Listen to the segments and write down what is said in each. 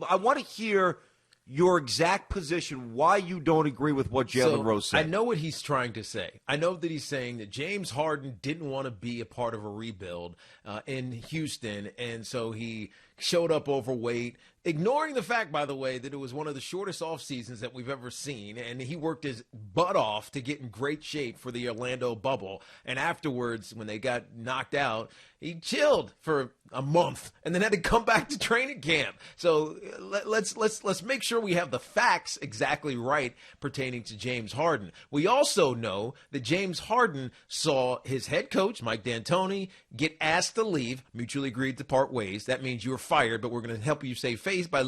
I want to hear your exact position, why you don't agree with what Jalen Rose said. I know what he's trying to say. I know that he's saying that James Harden didn't want to be a part of a rebuild in Houston, and so he showed up overweight, ignoring the fact, by the way, that it was one of the shortest off seasons that we've ever seen, and he worked his butt off to get in great shape for the Orlando bubble. And afterwards, when they got knocked out, he chilled for a month and then had to come back to training camp. So let's make sure we have the facts exactly right pertaining to James Harden. We also know that James Harden saw his head coach, Mike D'Antoni, get asked to leave, mutually agreed to part ways. That means you were fired, but we're going to help you save face by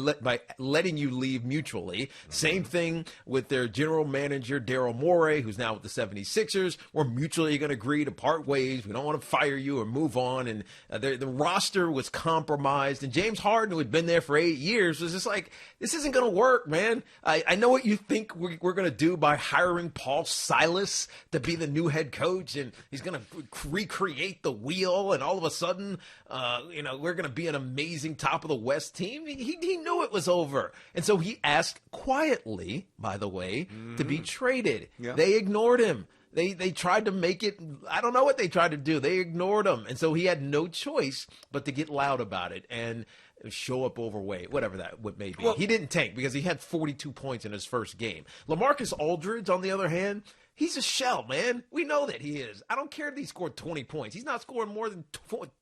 letting you leave mutually. Same thing with their general manager, Daryl Morey, who's now with the 76ers. We're mutually going to agree to part ways. We don't want to fire you or move on. And the roster was compromised. And James Harden, who had been there for 8 years, was just like, this isn't going to work, man. I know what you think we're going to do by hiring Paul Silas to be the new head coach, and he's going to recreate the wheel, and all of a sudden, we're going to be an amazing top of the West team. He knew it was over. And so he asked quietly, by the way, to be traded. Yeah. They ignored him. They tried to make it, I don't know what they tried to do. They ignored him. And so he had no choice but to get loud about it and show up overweight, whatever that may be. Well, he didn't tank because he had 42 points in his first game. LaMarcus Aldridge, on the other hand, he's a shell, man. We know that he is. I don't care that he scored 20 points. He's not scoring more than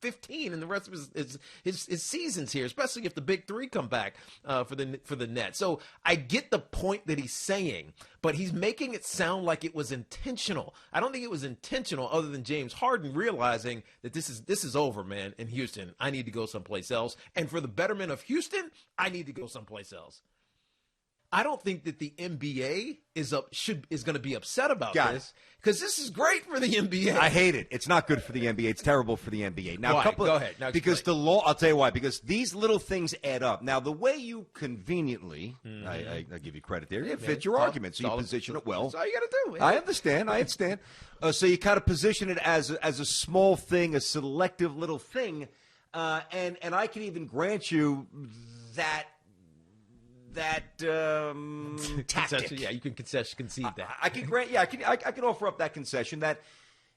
15 in the rest of his seasons here, especially if the big three come back for the Nets. So I get the point that he's saying, but he's making it sound like it was intentional. I don't think it was intentional, other than James Harden realizing that this is over, man, in Houston. I need to go someplace else. And for the betterment of Houston, I need to go someplace else. I don't think that the NBA is going to be upset about this, because this is great for the NBA. I hate it. It's not good for the NBA. It's terrible for the NBA. Now, why? Go ahead. Now, because the law. I'll tell you why. Because these little things add up. Now, the way you conveniently, I give you credit there. It fits your argument, so you position it well. That's all you got to do. Man. I understand. So you kind of position it as a small thing, a selective little thing, and I can even grant you that tactic. Yeah, you can concede that. I can grant. Yeah, I can offer up that concession that,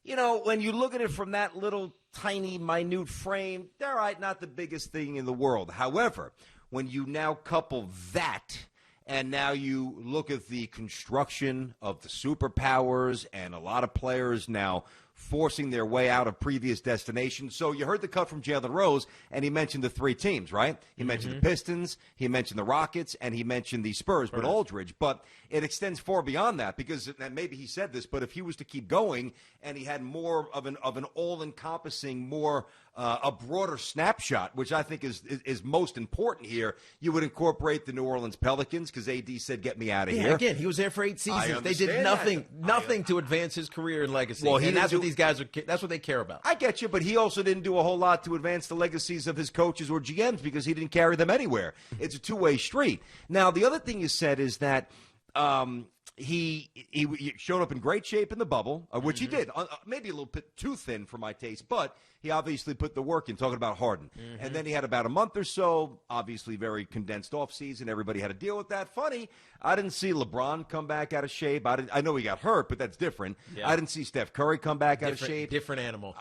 when you look at it from that little tiny, minute frame, all right, not the biggest thing in the world. However, when you now couple that, and now you look at the construction of the superpowers and a lot of players now forcing their way out of previous destinations. So you heard the cut from Jalen Rose, and he mentioned the three teams, right? He mentioned the Pistons, he mentioned the Rockets, and he mentioned the Spurs, but Aldridge. But it extends far beyond that, because, and maybe he said this, but if he was to keep going and he had more of an all-encompassing, more a broader snapshot, which I think is most important here, you would incorporate the New Orleans Pelicans, because AD said, get me out of here. Again, he was there for 8 seasons. They did nothing to advance his career and legacy. Well, that's what these guys that's what they care about. I get you, but he also didn't do a whole lot to advance the legacies of his coaches or GMs, because he didn't carry them anywhere. It's a two-way street. Now, the other thing you said is that he showed up in great shape in the bubble, which he did. Maybe a little bit too thin for my taste, but he obviously put the work in, talking about Harden. And then he had about a month or so, obviously very condensed offseason. Everybody had to deal with that. Funny, I didn't see LeBron come back out of shape. I know he got hurt, but that's different. Yeah. I didn't see Steph Curry come back out of shape. Different animal.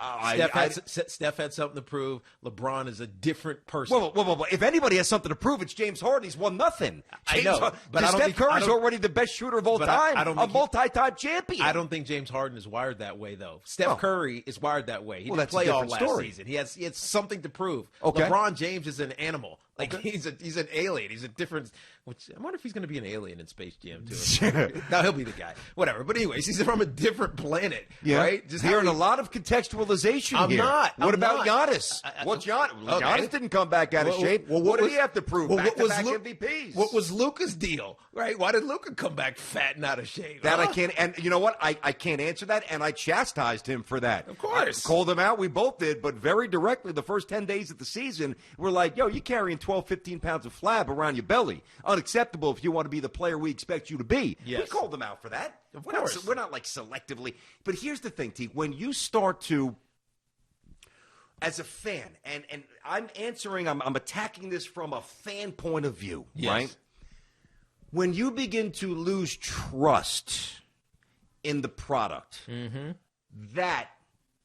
Steph had something to prove. LeBron is a different person. Well, if anybody has something to prove, it's James Harden. He's won nothing. I know. But Steph Curry's already the best shooter of all time, a multi-time champion. I don't think James Harden is wired that way, though. Steph Curry is wired that way. He didn't play all last season. He has something to prove. Okay. LeBron James is an animal. Like, he's an alien. He's a different. Which I wonder if he's going to be an alien in Space Jam too. No, he'll be the guy. Whatever. But anyways, he's from a different planet, right? Just hearing a lot of contextualization I'm here. Not. What about Giannis? What's Giannis? Okay. Giannis didn't come back out of shape. Well, what did he have to prove? Back-to-back MVPs. What was Luka's deal? Right? Why did Luka come back fat and out of shape? That I can't. And you know what? I can't answer that. And I chastised him for that. Of course, I called him out. We both did, but very directly. The first 10 days of the season, we're like, "Yo, you're carrying 12, 15 pounds of flab around your belly. Unacceptable if you want to be the player we expect you to be." Yes. We called them out for that. Of course. We're not like selectively. But here's the thing, T. When you start to as a fan, and I'm attacking this from a fan point of view, Yes. right? When you begin to lose trust in the product, that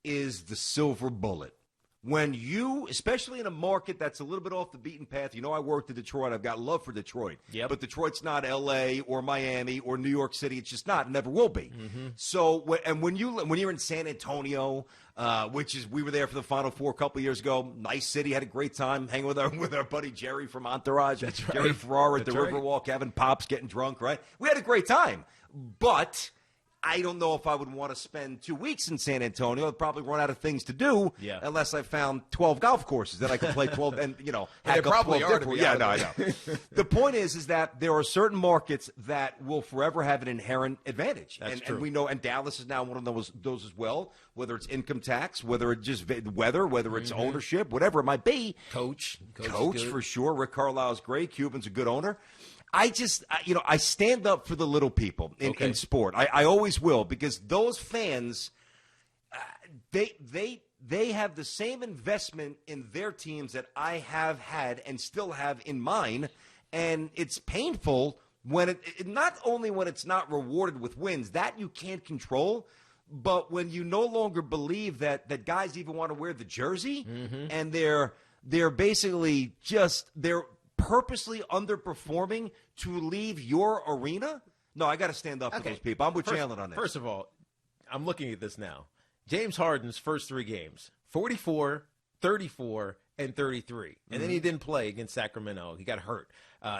is the silver bullet. When you, especially in a market that's a little bit off the beaten path, I worked in Detroit. I've got love for Detroit. Yep. But Detroit's not L.A. or Miami or New York City. It's just not. It never will be. So, when you're in San Antonio, we were there for the Final Four a couple years ago. Nice city. Had a great time hanging with our buddy Jerry from Entourage. That's right. Jerry Ferrara at the That's right. Riverwalk, having pops, getting drunk, right? We had a great time. But I don't know if I would want to spend 2 weeks in San Antonio. I'd probably run out of things to do unless I found 12 golf courses that I could play 12 and, hack up probably 12 are, different. to be Yeah, no, I honest. know. The point is that there are certain markets that will forever have an inherent advantage. That's and true. we know, and Dallas is now one of those as well, whether it's income tax, whether it's just weather, whether it's ownership, whatever it might be. Coach For sure. Rick Carlisle's great. Cuban's a good owner. I stand up for the little people in sport. I always will, because those fans, they have the same investment in their teams that I have had and still have in mine, and it's painful when it not only when it's not rewarded with wins, that you can't control, but when you no longer believe that guys even want to wear the jersey, and they're basically they're purposely underperforming to leave your arena? No, I got to stand up for those people. I'm with Jalen on this. First of all, I'm looking at this now. James Harden's first 3 games, 44, 34, and 33. And then he didn't play against Sacramento. He got hurt.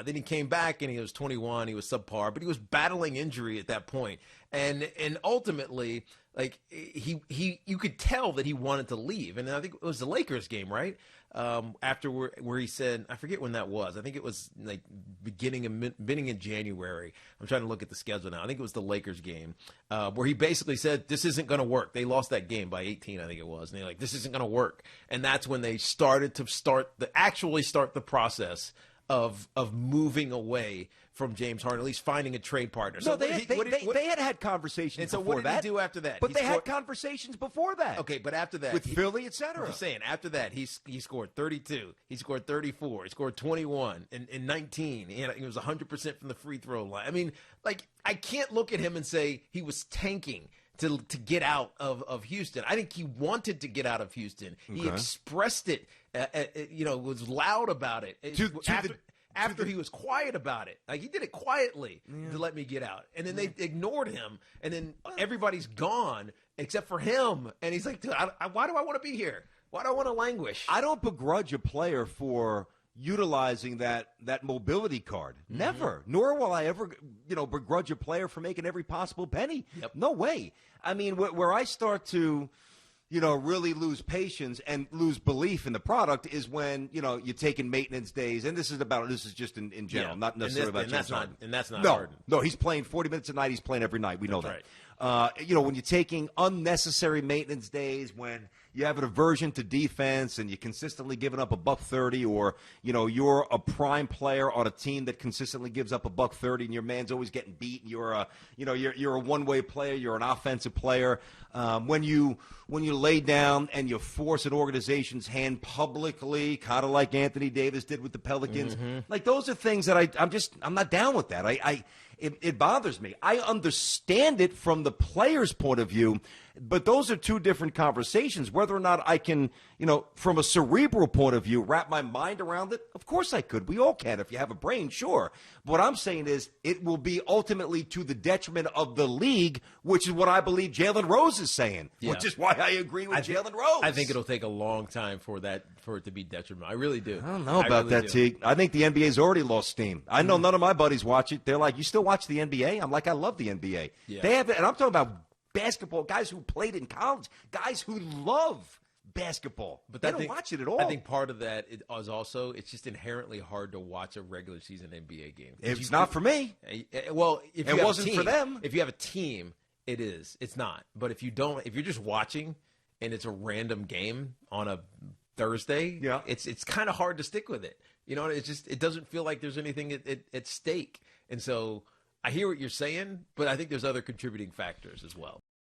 Then he came back, and he was 21. He was subpar, but he was battling injury at that point. And ultimately, like, you could tell that he wanted to leave. And I think it was the Lakers game, right? After where he said, I forget when that was. I think it was like beginning in January. I'm trying to look at the schedule now. I think it was the Lakers game where he basically said, this isn't going to work. They lost that game by 18, I think it was. And they're like, this isn't going to work. And that's when they started to start the process of moving away from James Harden, at least finding a trade partner. No, they had conversations and so before what did that. he do after that? But they had conversations before that. Okay, but after that. With Philly, et cetera. I'm saying, after that, he scored 32. He scored 34. He scored 21 and 19. He was 100% from the free throw line. I mean, like, I can't look at him and say he was tanking to get out of Houston. I think he wanted to get out of Houston. Okay. He expressed it, was loud about it. After he was quiet about it. Like, he did it quietly to let me get out. And then they ignored him. And then everybody's gone except for him. And he's like, dude, why do I want to be here? Why do I want to languish? I don't begrudge a player for utilizing that mobility card. Never. Nor will I ever, begrudge a player for making every possible penny. Yep. No way. I mean, where I start to really lose patience and lose belief in the product is when, you're taking maintenance days. And this is just in general, not necessarily about James Harden. And that's not no, Harden. No, he's playing 40 minutes a night. He's playing every night. We know that. Right. When you're taking unnecessary maintenance days, when you have an aversion to defense and you're consistently giving up $130, or you're a prime player on a team that consistently gives up $130, and your man's always getting beat, and you're a one-way player, you're an offensive player. When you lay down and you force an organization's hand publicly, kind of like Anthony Davis did with the Pelicans, like, those are things that I'm not down with that. It bothers me. I understand it from the player's point of view, but those are two different conversations. Whether or not I can, from a cerebral point of view, wrap my mind around it, of course I could. We all can. If you have a brain, sure. But what I'm saying is it will be ultimately to the detriment of the league, which is what I believe Jalen Rose is saying, which is why I agree with Jalen Rose. I think it'll take a long time for it to be detrimental. I really do. I don't know about that, Teague. I think the NBA's already lost steam. I know none of my buddies watch it. They're like, you still watch the NBA? I'm like, I love the NBA. Yeah. They have it, and I'm talking about basketball, guys who played in college, guys who love basketball. But they don't watch it at all. I think part of that is also it's just inherently hard to watch a regular season NBA game. It's not for me. Well, if it wasn't for them. If you have a team, it is. It's not. But if you're just watching and it's a random game on a Thursday, it's kind of hard to stick with it. It doesn't feel like there's anything at stake. And so I hear what you're saying, but I think there's other contributing factors as well.